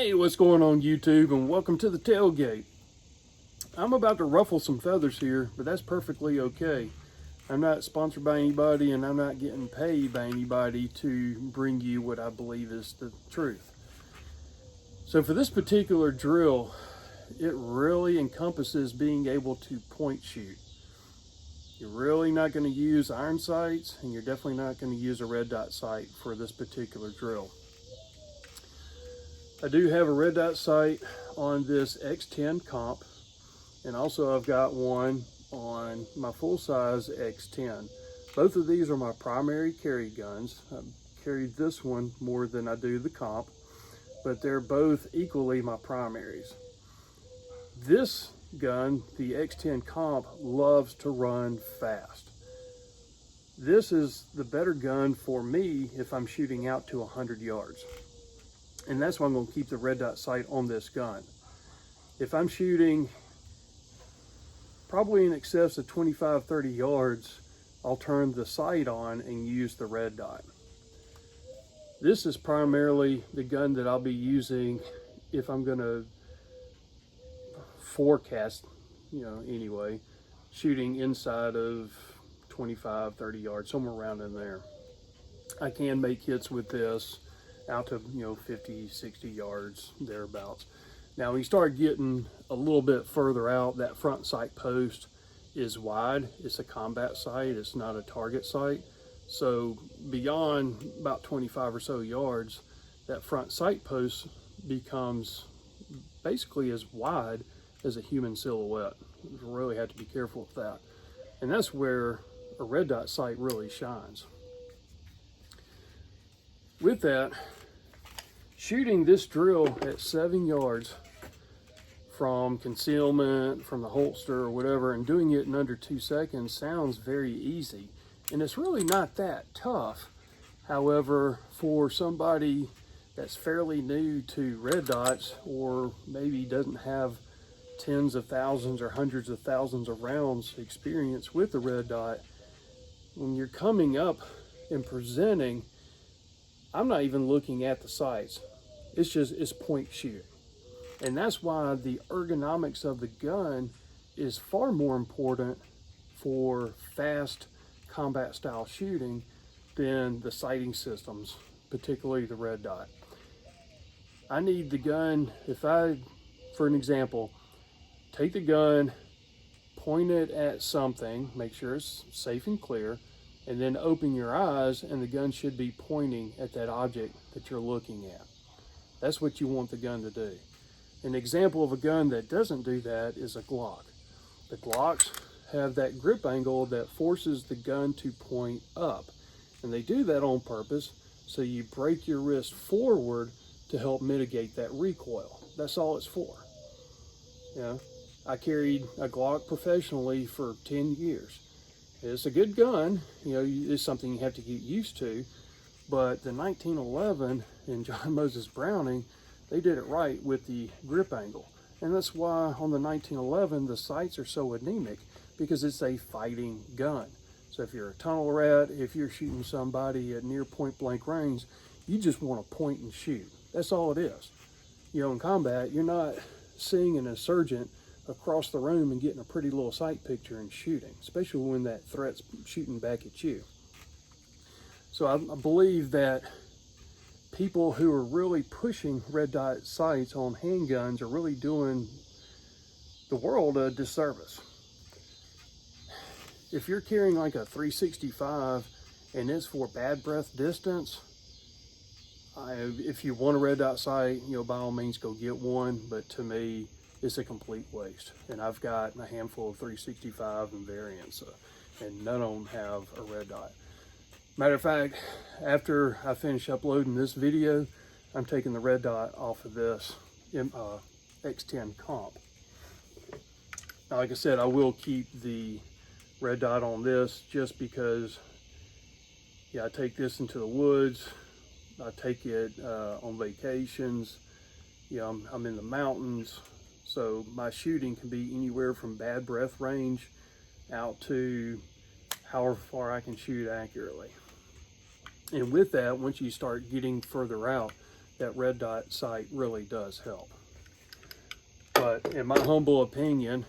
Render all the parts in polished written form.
Hey, what's going on YouTube, and welcome to the tailgate. I'm about to ruffle some feathers here, but that's perfectly okay. I'm not sponsored by anybody, and I'm not getting paid by anybody to bring you what I believe is the truth. So for this particular drill, it really encompasses being able to point shoot. You're really not going to use iron sights, and you're definitely not going to use a red dot sight for this particular drill. I do have a red dot sight on this X10 comp, and also I've got one on my full-size X10. Both of these are my primary carry guns. I've carried this one more than I do the comp, but they're both equally my primaries. This gun, the X10 comp, loves to run fast. This is the better gun for me if I'm shooting out to 100 yards. And that's why I'm going to keep the red dot sight on this gun. If I'm shooting probably in excess of 25-30 yards, I'll turn the sight on and use the red dot. This is primarily the gun that I'll be using if I'm going to forecast, anyway, shooting inside of 25-30 yards, somewhere around in there. I can make hits with this out to 50-60 yards, thereabouts. Now when you start getting a little bit further out, that front sight post is wide. It's a combat sight, it's not a target sight. So beyond about 25 or so yards, that front sight post becomes basically as wide as a human silhouette. You really have to be careful with that. And that's where a red dot sight really shines. With that, shooting this drill at 7 yards from concealment, from the holster or whatever, and doing it in under 2 seconds sounds very easy. And it's really not that tough. However, for somebody that's fairly new to red dots, or maybe doesn't have tens of thousands or hundreds of thousands of rounds experience with the red dot, when you're coming up and presenting, I'm not even looking at the sights. It's point shoot. And that's why the ergonomics of the gun is far more important for fast combat style shooting than the sighting systems, particularly the red dot. I need the gun, for an example, take the gun, point it at something, make sure it's safe and clear, and then open your eyes, and the gun should be pointing at that object that you're looking at. That's what you want the gun to do. An example of a gun that doesn't do that is a Glock. The Glocks have that grip angle that forces the gun to point up. And they do that on purpose, so you break your wrist forward to help mitigate that recoil. That's all it's for. I carried a Glock professionally for 10 years. It's a good gun, it's something you have to get used to, but the 1911 and John Moses Browning, they did it right with the grip angle. And that's why on the 1911, the sights are so anemic, because it's a fighting gun. So if you're a tunnel rat, if you're shooting somebody at near point blank range, you just want to point and shoot. That's all it is. In combat, you're not seeing an insurgent across the room and getting a pretty little sight picture and shooting, especially when that threat's shooting back at you. So I believe that people who are really pushing red dot sights on handguns are really doing the world a disservice. If you're carrying like a 365 and it's for bad breath distance, if you want a red dot sight, by all means go get one, but to me, it's a complete waste. And I've got a handful of 365 and variants, and none of them have a red dot. Matter of fact, after I finish uploading this video, I'm taking the red dot off of this X10 comp. Now, like I said, I will keep the red dot on this just because, I take this into the woods. I take it on vacations. I'm in the mountains. So my shooting can be anywhere from bad breath range out to however far I can shoot accurately. And with that, once you start getting further out, that red dot sight really does help. But in my humble opinion,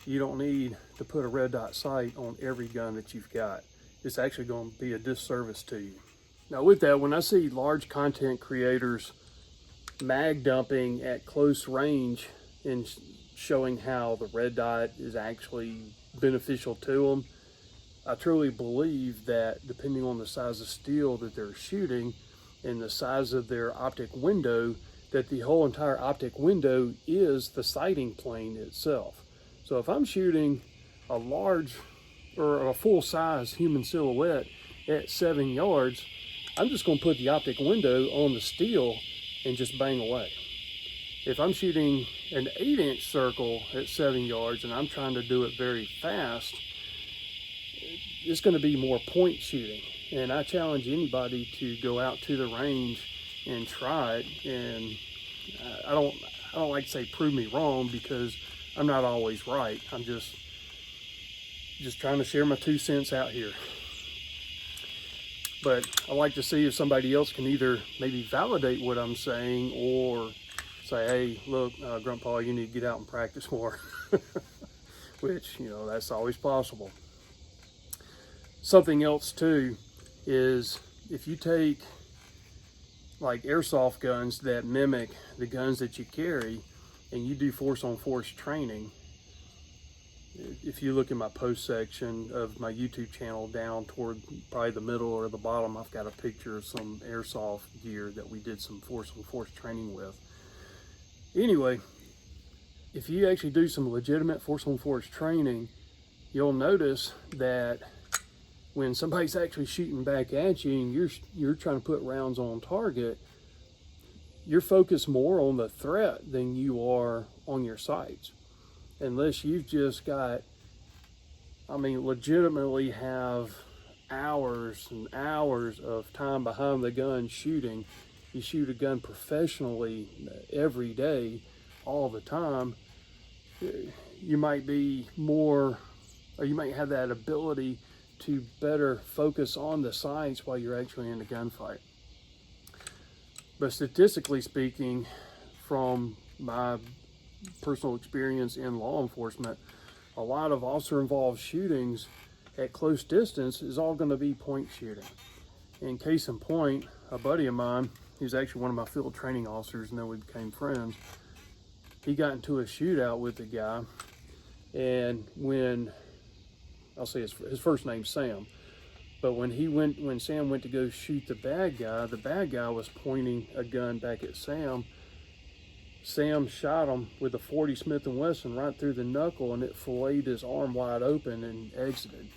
you don't need to put a red dot sight on every gun that you've got. It's actually going to be a disservice to you. Now with that, when I see large content creators mag dumping at close range and showing how the red dot is actually beneficial to them, I truly believe that depending on the size of steel that they're shooting and the size of their optic window, that the whole entire optic window is the sighting plane itself. So if I'm shooting a large or a full-size human silhouette at 7 yards, I'm just going to put the optic window on the steel and just bang away. If I'm shooting an 8-inch circle at 7 yards and I'm trying to do it very fast, it's going to be more point shooting. And I challenge anybody to go out to the range and try it. And I don't like to say prove me wrong, because I'm not always right. I'm just trying to share my 2 cents out here. But I like to see if somebody else can either maybe validate what I'm saying or say, hey, look, Grandpa, you need to get out and practice more. Which, you know, that's always possible. Something else too is if you take like airsoft guns that mimic the guns that you carry and you do force on force training, if you look in my post section of my YouTube channel down toward probably the middle or the bottom, I've got a picture of some airsoft gear that we did some force on force training with. Anyway, if you actually do some legitimate force on force training, you'll notice that when somebody's actually shooting back at you and you're trying to put rounds on target, you're focused more on the threat than you are on your sights. Unless you've just got, I mean, legitimately have hours and hours of time behind the gun shooting. You shoot a gun professionally every day, all the time. You might be more, or you might have that ability to better focus on the sights while you're actually in a gunfight. But statistically speaking, from my personal experience in law enforcement, a lot of officer-involved shootings at close distance is all going to be point shooting. In case in point, a buddy of mine, he's actually one of my field training officers, and then we became friends. He got into a shootout with a guy, and when, I'll say his first name's Sam, but when Sam went to go shoot the bad guy was pointing a gun back at Sam. Sam shot him with a .40 Smith & Wesson right through the knuckle, and it filleted his arm wide open and exited.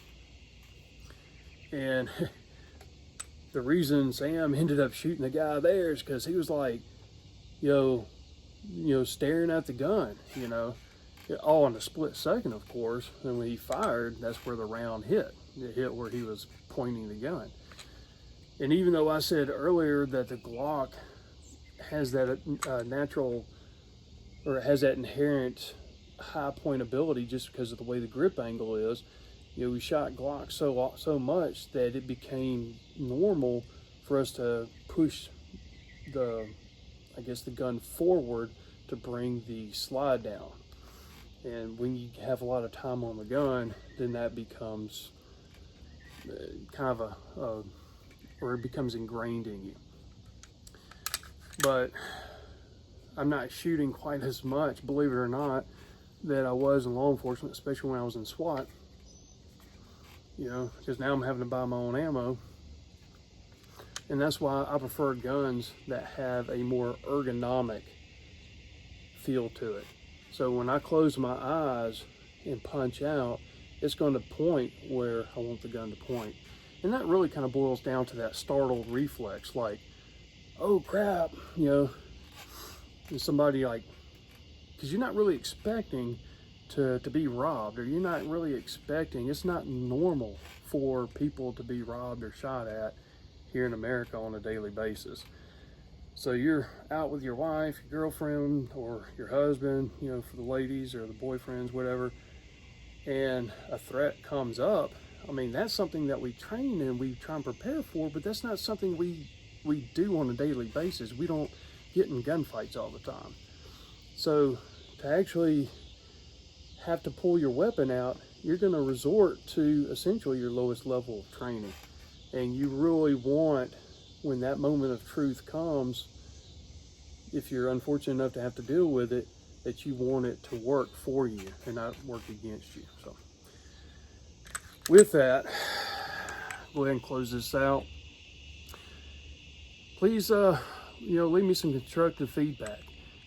And the reason Sam ended up shooting the guy there is because he was like, staring at the gun, all in a split second, of course. And when he fired, that's where the round hit. It hit where he was pointing the gun. And even though I said earlier that the Glock has that natural, or has that inherent high point ability just because of the way the grip angle is, we shot Glock so much that it became normal for us to push the gun forward to bring the slide down. And when you have a lot of time on the gun, then that becomes kind of or it becomes ingrained in you. But I'm not shooting quite as much, believe it or not, that I was in law enforcement, especially when I was in SWAT. Because now I'm having to buy my own ammo. And that's why I prefer guns that have a more ergonomic feel to it. So when I close my eyes and punch out, it's going to point where I want the gun to point. And that really kind of boils down to that startled reflex, like, oh crap, and somebody like, because you're not really expecting to be robbed, or you're not really expecting, it's not normal for people to be robbed or shot at here in America on a daily basis. So you're out with your wife, your girlfriend, or your husband, for the ladies or the boyfriends, whatever, and a threat comes up. I mean, that's something that we train and we try and prepare for, but that's not something we we do on a daily basis. We don't get in gunfights all the time. So to actually have to pull your weapon out, you're going to resort to essentially your lowest level of training. And you really want, when that moment of truth comes, if you're unfortunate enough to have to deal with it, that you want it to work for you and not work against you. So with that, go ahead and close this out. Please, leave me some constructive feedback.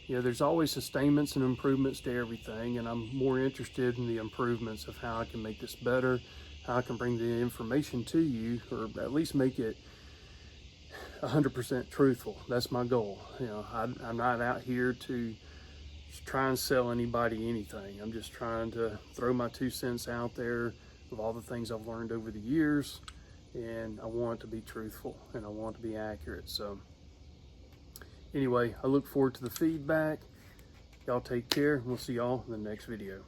There's always sustainments and improvements to everything, and I'm more interested in the improvements of how I can make this better, how I can bring the information to you, or at least make it 100% truthful. That's my goal. I'm not out here to try and sell anybody anything. I'm just trying to throw my 2 cents out there of all the things I've learned over the years, and I want it to be truthful and I want it to be accurate. So anyway, I look forward to the feedback. Y'all take care, and we'll see y'all in the next video.